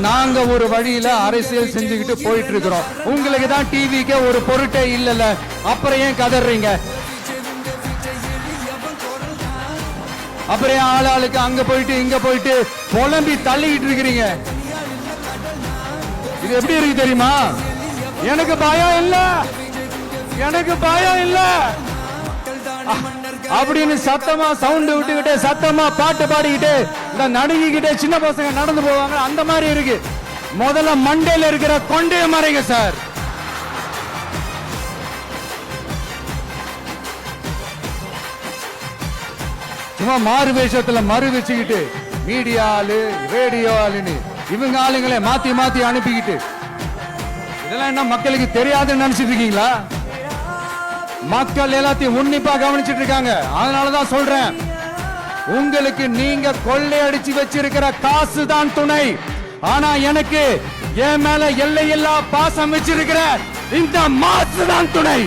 நாங்க ஒரு வழியில அரசியல் செஞ்சுக்கிட்டு போயிட்டு இருக்கிறோம். உங்களுக்கு தான் டிவிக்கு ஒரு பொருட்டே இல்லல, அப்புறம் ஏன் கதறீங்க? அப்புறம் ஆளாளுக்கு அங்க போயிட்டு இங்க போயிட்டு புலம்பி தள்ளிக்கிட்டு இருக்கிறீங்க. இது எப்படி இருக்கு தெரியுமா? எனக்கு பயம் இல்ல, எனக்கு பயம் இல்ல அப்படின்னு சத்தமா சவுண்ட் விட்டுக்கிட்டு சத்தமா பாட்டு பாடிக்கிட்டு இந்த நடுங்கிக்கிட்டே சின்ன பசங்க நடந்து போவாங்க. அந்த மாதிரி இருக்கு. முதல்ல மண்டையில இருக்கிற கொண்டே மறைங்க சார். சும்மா மாறு வேஷத்துல மறு வச்சுக்கிட்டு மீடியா ஆளு ரேடியோ ஆளுன்னு இவங்க ஆளுங்களே மாத்தி மாத்தி அனுப்பிக்கிட்டு இதெல்லாம் என்ன மக்களுக்கு தெரியாதுன்னு நினைச்சிட்டு இருக்கீங்களா? மக்கள் எல்லாத்தையும் உன்னிப்பா கவனிச்சிட்டு இருக்காங்க. அதனாலதான் சொல்றேன், உங்களுக்கு நீங்க கொள்ளையடிச்சு வச்சிருக்கிற காசு தான் துணை. ஆனா எனக்கு என் மேல எல்லையில்லா பாசம் வச்சிருக்கிற இந்த மாசு தான் துணை.